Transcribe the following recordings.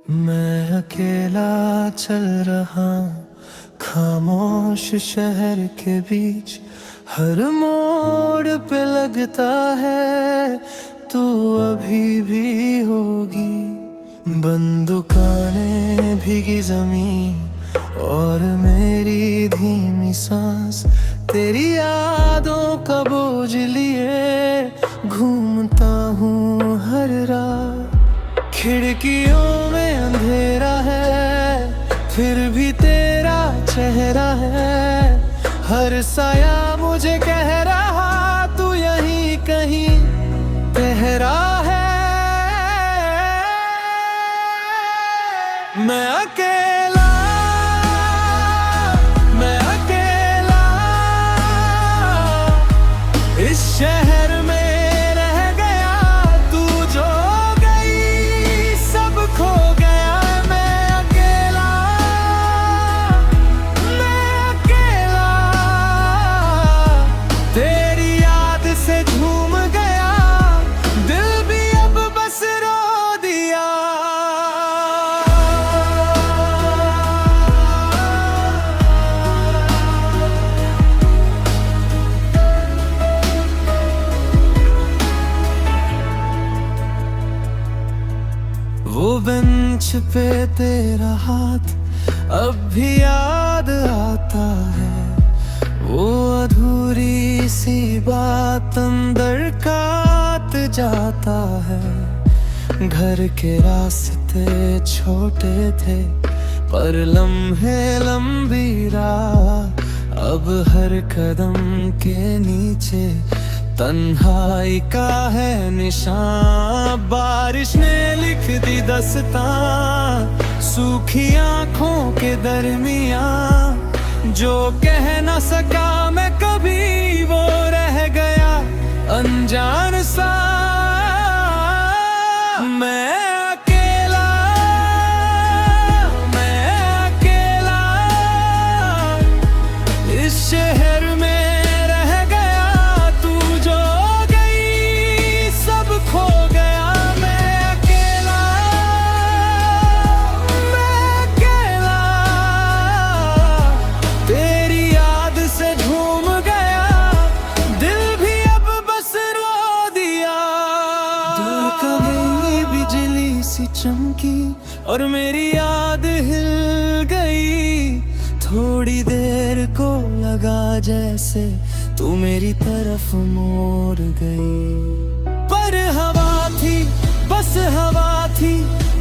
मैं अकेला चल रहा हूँ खामोश शहर के बीच। हर मोड़ पे लगता है तू अभी भी होगी। बंद दुकानें, भीगी जमीन और मेरी धीमी सांस, तेरी यादों का बोझ लिए घूमता हूँ हर रात। खिड़कियों में अंधेरा है फिर भी तेरा चेहरा है। हर साया मुझे कह रहा तू यहीं कहीं ठहरा है। मैं अकेला, मैं अकेला इस शहर में वो बेंच पे तेरा हाथ अब भी याद आता है। वो अधूरी सी बात अंदर काट जाता है। घर के रास्ते छोटे थे पर लम्हे लंबी राह। अब हर कदम के नीचे तन्हाई का है निशान। बारिश ने लिख दी दस्तां सूखी आंखों के दरमियां। जो कह न सका मैं कभी वो रह गया अनजान सा। मैं अकेला, मैं अकेला इस शहर में चमकी और मेरी याद हिल गई। थोड़ी देर को लगा जैसे तू मेरी तरफ मोड़ गई। पर हवा थी, बस हवा थी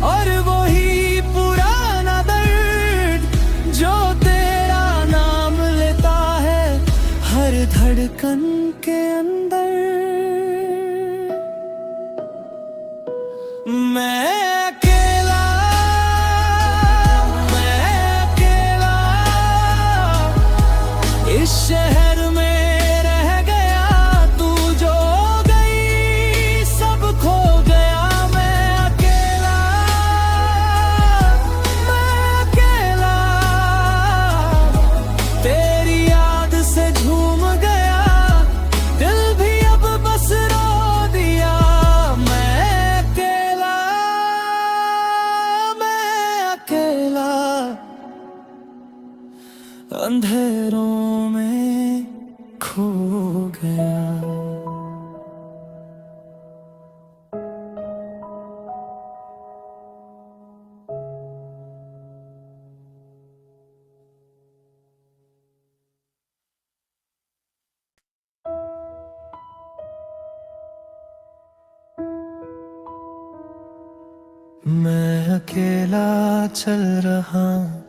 और वही पुराना दर्द जो तेरा नाम लेता है हर धड़कन के अंदर। मैं इस शहर में रह गया तू जो गई सब खो गया। मैं अकेला, मैं अकेला तेरी याद से झूम गया। दिल भी अब बस रो दिया। मैं अकेला, मैं अकेला अंधेरों में खो गया। मैं अकेला चल रहा हूँ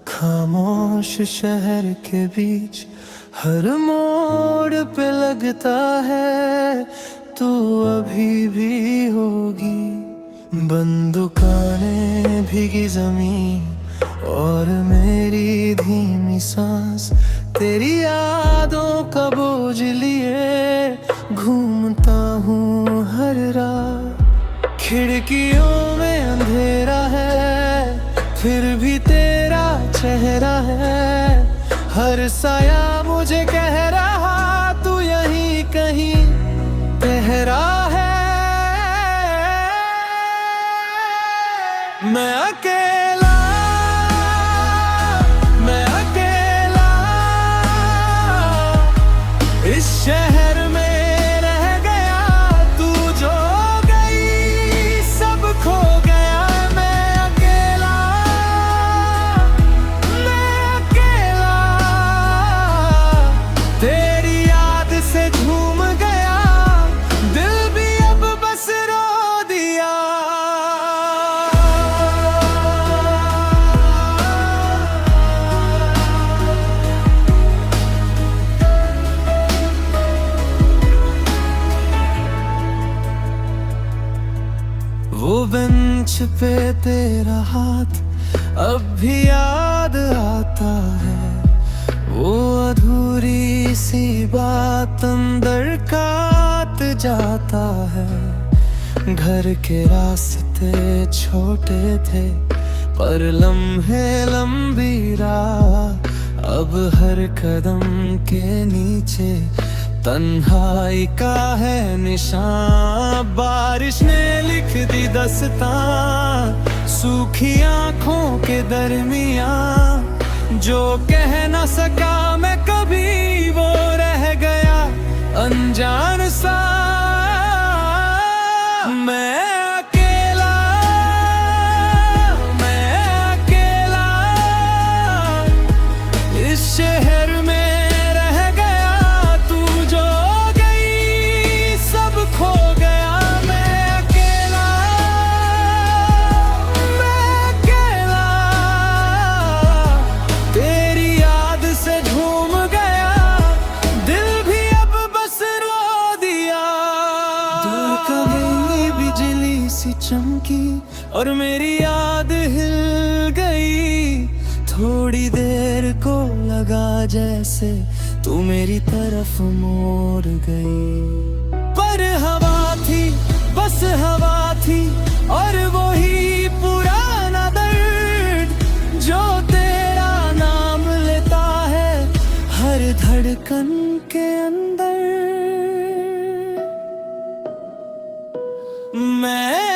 खामोश शहर के बीच। हर मोड़ पे लगता है तू अभी भी होगी। बंद दुकानें, भीगी जमीन और मेरी धीमी सांस, तेरी यादों का बोझ लिए घूमता हूँ हर रात। खिड़कियों में अंधेरा है फिर भी तेरा चेहरा है। हर साया मुझे कह रहा तू यहीं कहीं ठहरा है। मैं शहर में रह गया तू जो गई सब खो गया मैं अकेला तेरी याद से झूम गया दिल भी अब बस रो दिया वो बेंच पे तेरा हाथ अब भी याद आता है वो अधूरी सी बात अंदर काट जाता है घर के रास्ते छोटे थे पर लम्हे लंबी राह अब हर कदम के नीचे तन्हाई का है निशान बारिश ने लिख दी दस्तां सूखी आंखों के दरमियां जो कह न सका मैं कभी वो रह गया अनजान सा मैं अकेला इस शहर में रह गया तू जो गई सब खो गया मैं अकेला तेरी याद से झूम गया दिल भी अब बस रो दिया दूर कभी बिजली सी चमकी और मेरी याद हिल गई थोड़ी देर को लगा जैसे तू मेरी तरफ मोड़ गई पर हवा थी बस हवा थी और वही पुराना दर्द जो तेरा नाम लेता है हर धड़कन के अंदर मैं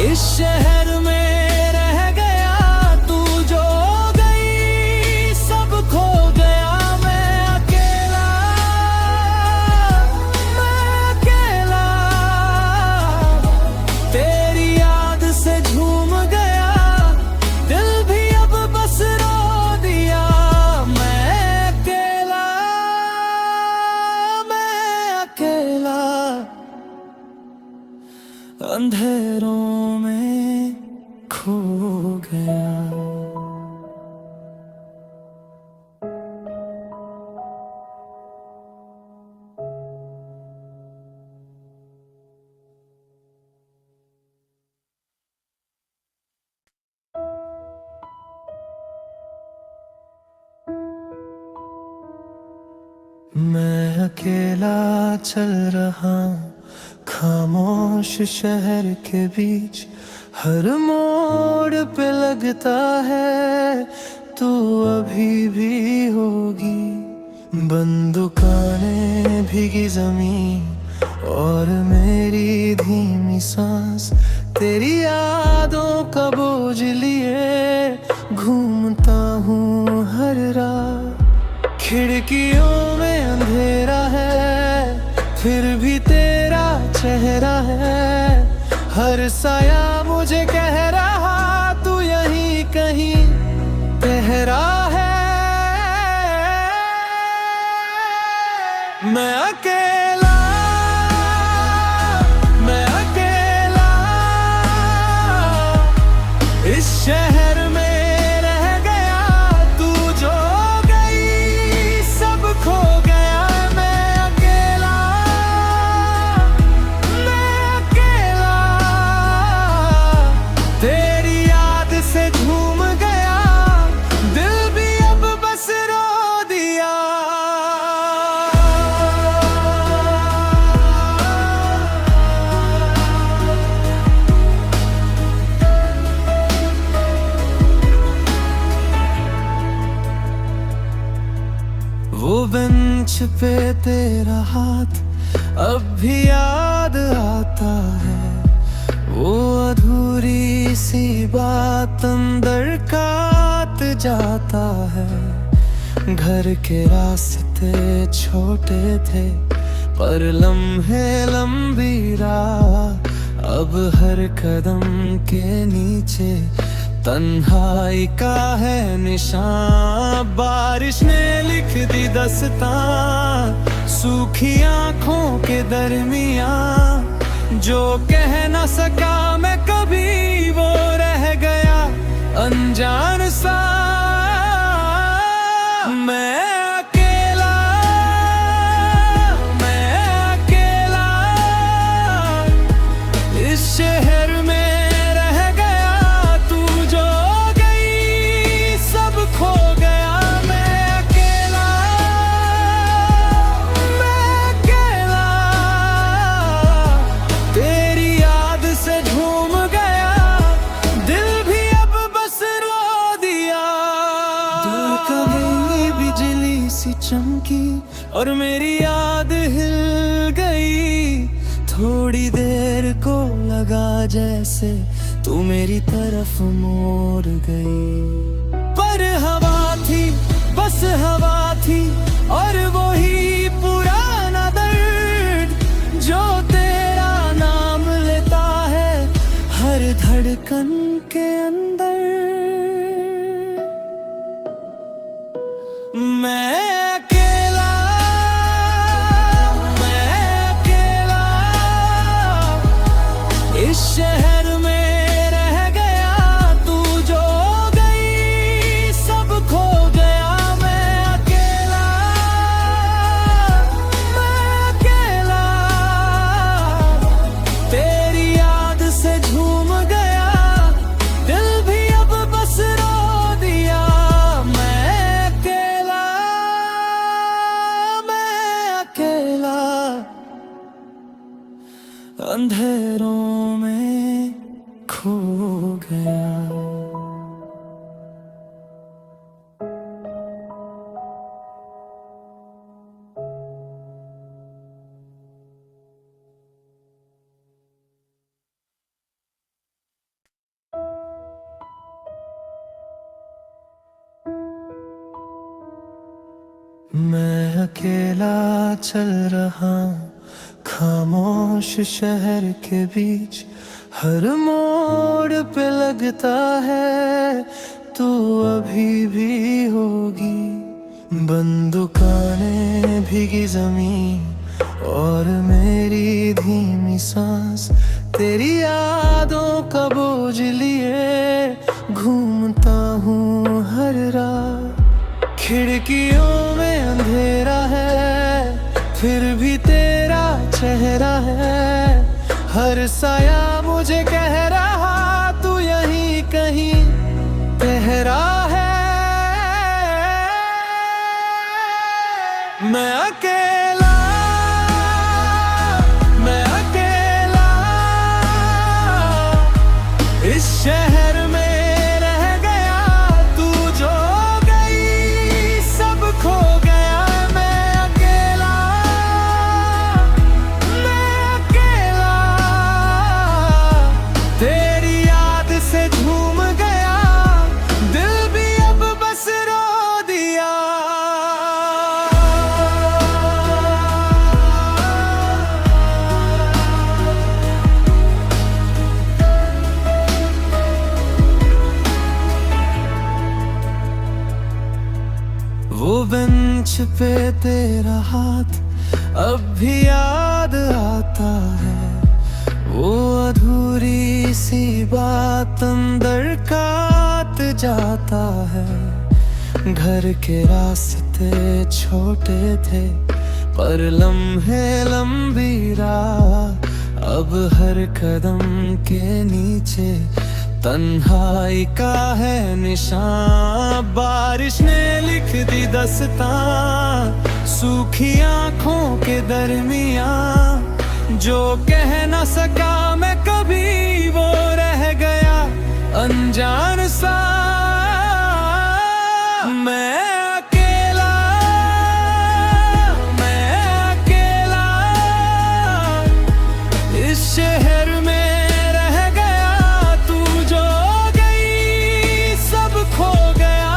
इस शहर में रह गया तू जो गई सब खो गया मैं अकेला तेरी याद से झूम गया दिल भी अब बस रो दिया मैं अकेला अंधेरों में खो गया मैं अकेला चल रहा हूँ खामोश शहर के बीच हर मोड़ पे लगता है तू अभी भी होगी बंद दुकानें भीगी जमीन और मेरी धीमी सांस तेरी यादों का बोझ लिए घूमता हूँ हर रात खिड़कियों में अंधेरा है फिर भी तेरा चेहरा है हर साया मुझे कह रहा तू यहीं कहीं ठहरा है मैं अकेला इस शहर में रह गया तू जो गई सब खो गया मैं अकेला तेरी याद से झूम गया दिल भी अब बस रो दिया वो बेंच पे तेरा हाथ अब भी याद आता है वो अधूरी सी बात अंदर काट जाता है। घर के रास्ते छोटे थे पर लम्हे लंबी राह, अब हर कदम के नीचे तन्हाई का है निशान। बारिश ने लिख दी दस्तां सूखी आंखों के दरमियां, जो कह न सका मैं कभी वो रह गया अनजान सा। मैं अकेला इस शहर में रह गया, तू जो गई सब खो गया। मैं अकेला तेरी याद से झूम गया, दिल भी अब बस रो दिया। दूर कभी बिजली सी चमकी और मेरी याद हिल गई, थोड़ी देर को लगा जैसे तू मेरी तरफ मोड़ गई। पर हवा थी बस हवा थी और वही पुराना दर्द, जो तेरा नाम लेता है हर धड़कन के अंदर। मैं इस शहर में रह गया, तू जो गई सब खो गया। मैं अकेला तेरी याद से झूम गया, दिल भी अब बस रो दिया। मैं अकेला अंधेरों में खो गया। मैं अकेला चल रहा खामोश शहर के बीच, हर मोड़ पे लगता है तू अभी भी होगी। बंद दुकानें भीगी जमीन और मेरी धीमी सांस, तेरी यादों का बोझ लिए घूमता हूँ हर रात। खिड़कियों में अंधेरा है फिर भी तेरा चेहरा है, हर साया मुझे कह रहा तू यहीं कहीं ठहरा है। मैं अकेला इस शहर में रह गया, तू जो गई सब खो गया। मैं अकेला तेरी याद से झूम गया, दिल भी अब बस रो दिया। वो बेंच पे तेरा हाथ अब भी याद आता है, वो अधूरी सी बात अंदर काट जाता है। घर के रास्ते छोटे थे पर लम्हे लंबी राह, अब हर कदम के नीचे तन्हाई का है निशान। बारिश ने लिख दी दस्तां सूखी आंखों के दरमियां, जो कह न सका मैं कभी वो रह गया अनजान सा। मैं अकेला इस शहर में रह गया, तू जो गई सब खो गया।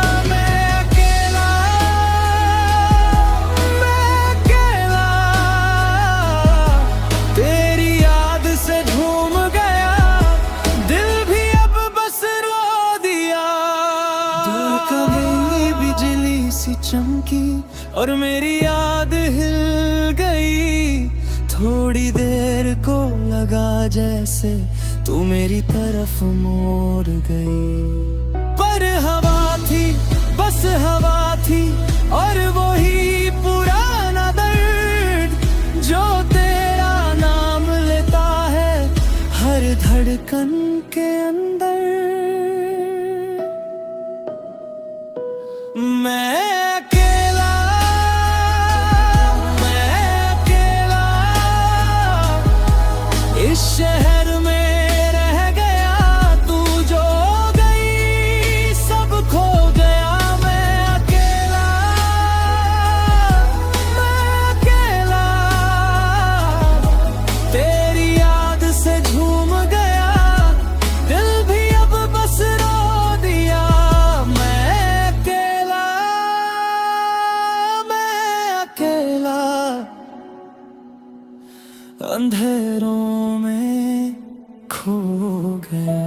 सी चमकी और मेरी याद हिल गई। थोड़ी देर को लगा जैसे तू मेरी तरफ मोड़ गई। पर हवा थी, बस हवा थी, और वही पुराना दर्द जो तेरा नाम लेता है हर धड़कन के अंदर। मैं अकेला इस शहर में रह गया। तू जो गई सब खो गया। मैं अकेला तेरी याद से झूम गया। दिल भी अब बस रो दिया। मैं अकेला अंधेरों में खो गया।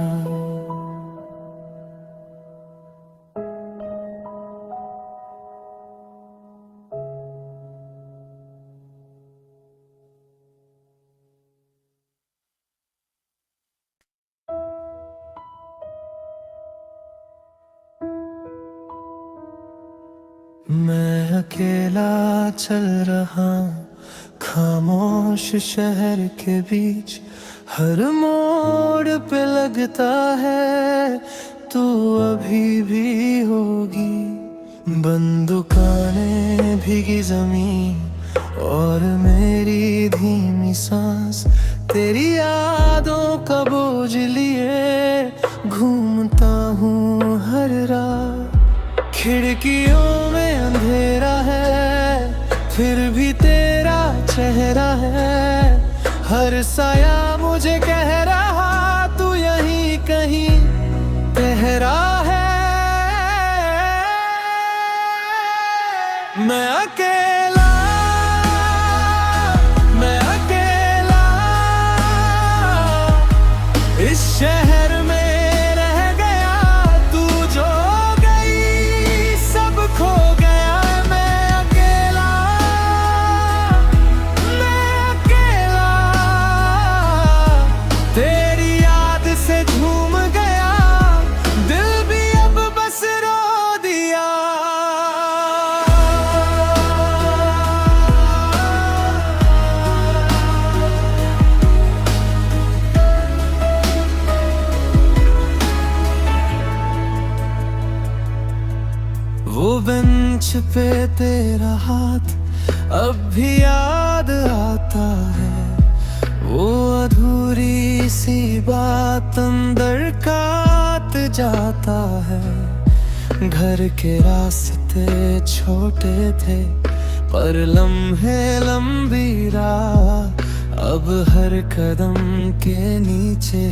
मैं अकेला चल रहा खामोश शहर के बीच। हर मोड़ पे लगता है तू अभी भी होगी। बंद दुकानें, भीगी जमीन और मेरी धीमी सांस तेरी यादों का बोझ लिए घूमता हूँ हर रात। खिड़कियों में अंधेरा है फिर भी तेरा चेहरा है। हर साया मुझे कह रहा तू यहीं कहीं ठहरा है। मैं अकेला इस शहर में रह गया। तू जो गई सब खो गया। मैं अकेला तेरी याद से झूम गया। दिल भी अब बस रो दिया। वो बेंच पे तेरा हाथ अब भी याद आता है। वो अधूरी सी बात अंदर काट जाता है। घर के रास्ते छोटे थे पर लम्हे लंबी राह। अब हर कदम के नीचे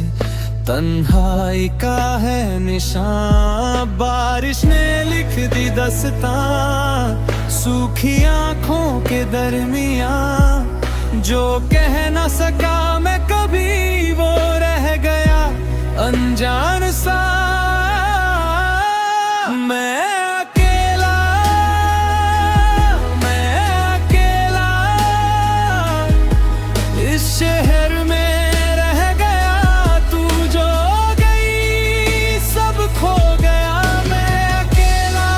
तन्हाई का है निशान। बारिश ने लिख दी दस्तां सूखी आंखों के दरमियां। जो कह न सका मैं कभी वो रह गया अनजान सा। मैं अकेला इस शहर में रह गया। तू जो गई सब खो गया। मैं अकेला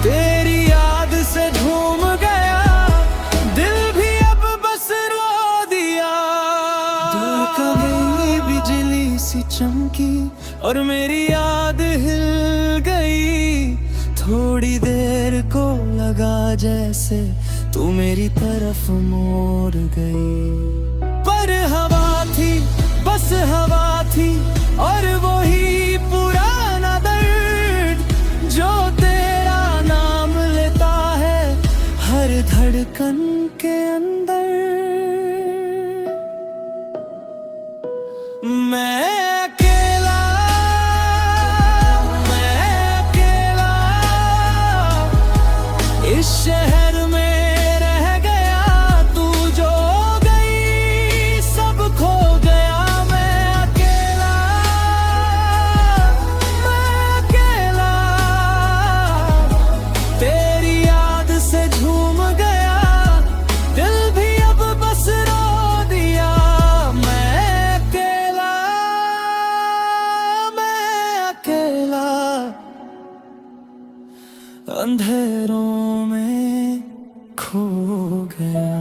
तेरी याद से झूम गया। दिल भी अब बस रो दिया। दूर कभी बिजली सी चमकी और मेरी याद हिल गई। थोड़ी देर को लगा जैसे तू मेरी तरफ मोड़ गई। पर हवा थी, बस हवा थी, और वही पुराना दर्द जो तेरा नाम लेता है हर धड़कन के अंदर। मैं इस शहर में रह गया। तू जो गई सब खो गया। मैं अकेला अंधेरों में खो गया।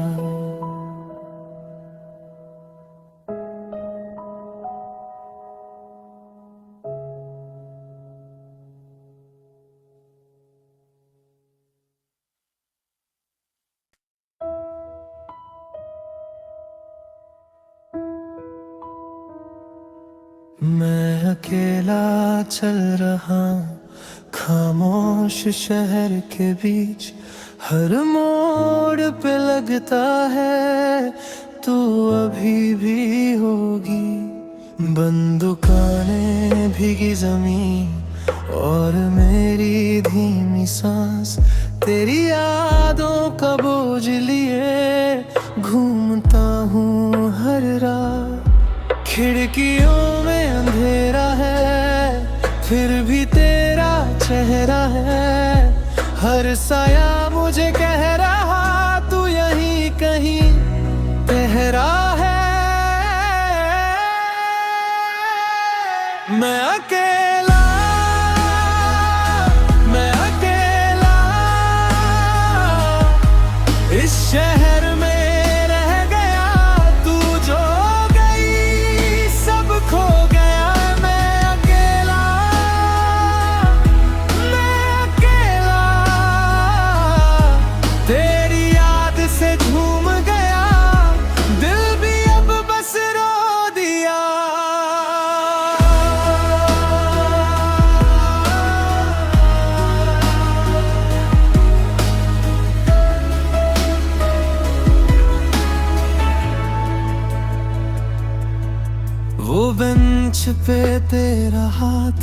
मैं अकेला चल रहा हूँ खामोश शहर के बीच, हर मोड़ पे लगता है तू अभी भी होगी। बंद दुकानें, भीगी जमीन और मेरी धीमी सांस, तेरी यादों का बोझ लिए घूमता हूँ हर रात। खिड़कियों में अंधेरा है, फिर भी तेरा चेहरा है। हर साया मुझे कह रहा तू यहीं कहीं ठहरा है। मैं अकेला, मैं अकेला इस शहर में वो बेंच पे तेरा हाथ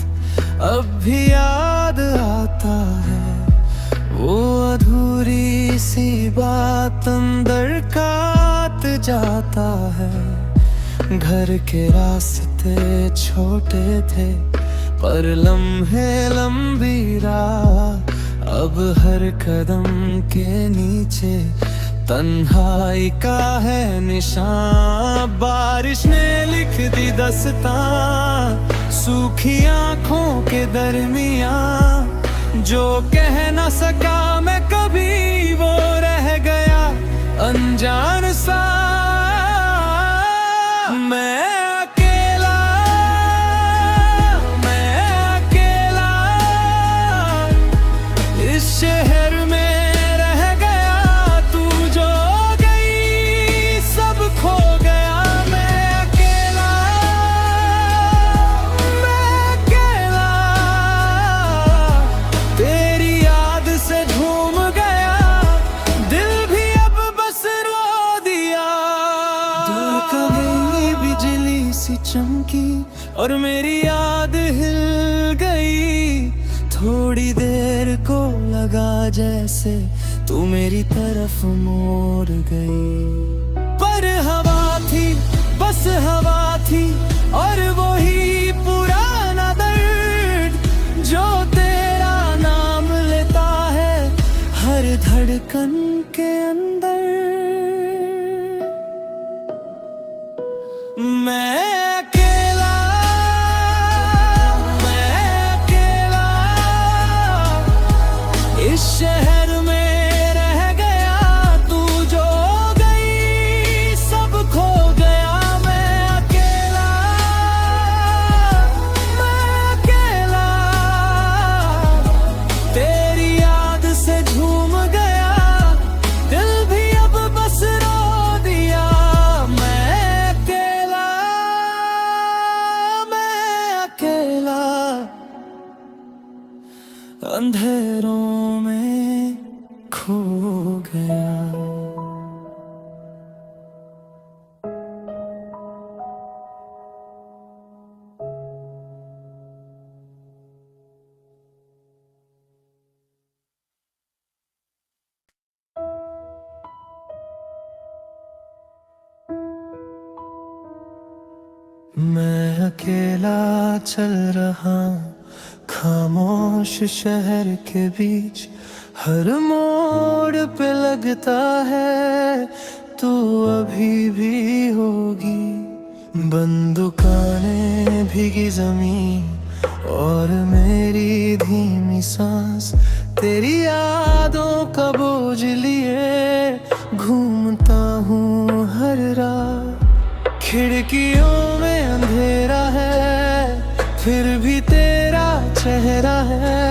अब भी याद आता है। वो अधूरी सी बात अंदर काट जाता है। घर के रास्ते छोटे थे पर लम्हे लंबी राह, अब हर कदम के नीचे तन्हाई का है निशान। बारिश ने लिख दी दास्तां सूखी आंखों के दरमियां, जो कह न सका मैं कभी वो रह गया अनजान सा। मैं अकेला, मैं अकेला इस शहर में चमकी और मेरी याद हिल गई। थोड़ी देर को लगा जैसे तू मेरी तरफ मोड़ गई, पर हवा थी, बस हवा थी और वही पुराना दर्द जो तेरा नाम लेता है हर धड़कन के अंदर। मैं इस शहर में रह गया, तू जो गई सब खो गया। मैं अकेला, मैं अकेला तेरी याद से झूम गया, दिल भी अब बस रो दिया। मैं अकेला, मैं अकेला अंधेरों में खो गया। मैं अकेला चल रहा हूँ खामोश शहर के बीच, हर मोड़ पे लगता है तू अभी भी होगी। बंद दुकानें, भीगी जमीन और मेरी धीमी सांस, तेरी यादों का बोझ लिए घूमता हूँ हर रात। खिड़कियों में अंधेरा है फिर भी तेरा चेहरा है।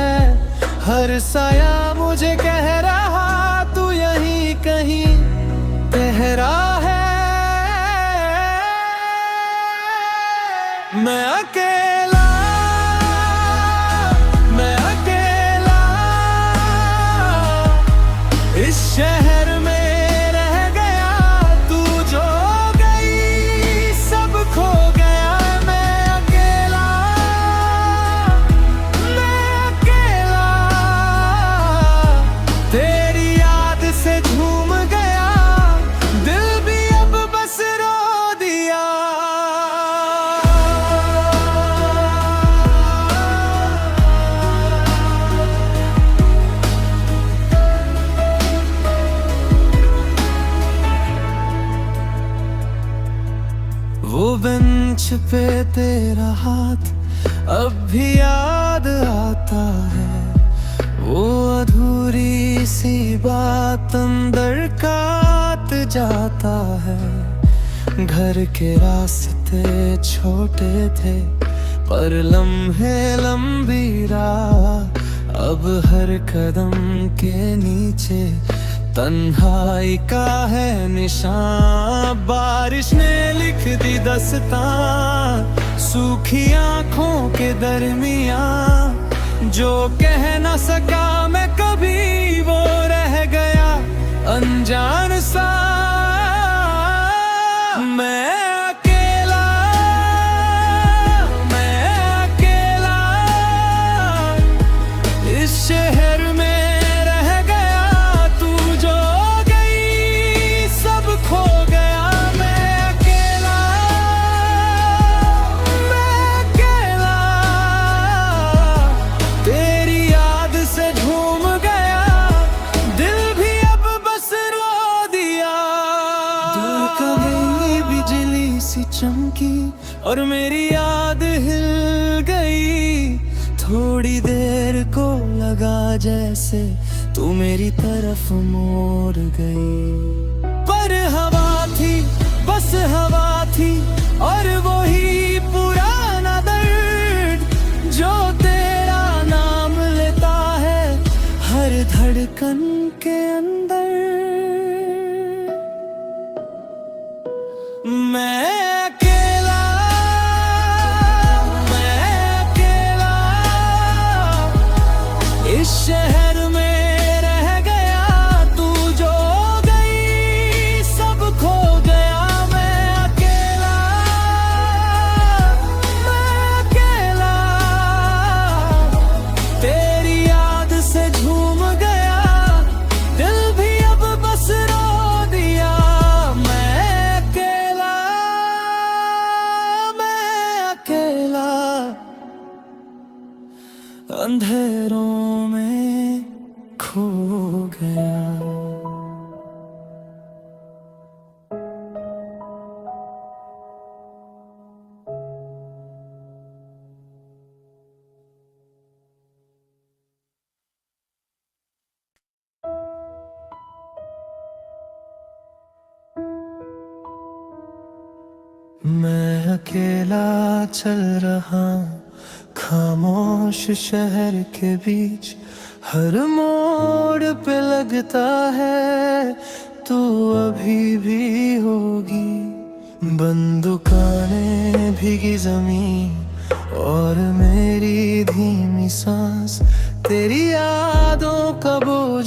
हर साया मुझे कह रहा तू यहीं कहीं ठहरा है। मैं अकेला इस शहर में रह गया। तू जो गई सब खो गया। मैं अकेला तेरी याद से झूम गया। दिल भी अब बस रो दिया। वो बेंच पे तेरा हाथ अब भी याद आता है। वो अधूरी सी बात अंदर काट जाता है। घर के रास्ते छोटे थे पर लम्हे लंबी राह। अब हर कदम के नीचे तन्हाई का है निशान। बारिश ने लिख दी दास्तां सूखी आंखों के दरमियां। जो कह न सका मैं कभी वो रह गया अनजान सा। मैं अकेला इस शहर में चमकी और मेरी याद हिल गई। थोड़ी देर को लगा जैसे तू मेरी तरफ मोड़ गई। पर हवा थी बस हवा थी और वही पुराना दर्द जो तेरा नाम लेता है हर धड़कन के अंदर। मैं इस शहर में रह गया। तू जो गई सब खो गया। मैं अकेला तेरी याद से झूम गया। दिल भी अब बस रो दिया। मैं अकेला अंधेरों में खो गया। मैं अकेला चल रहा हूँ खामोश शहर के बीच। हर मोड़ पे लगता है तू अभी भी होगी। बंद दुकानें भीगी जमीन और मेरी धीमी सांस तेरी यादों का बोझ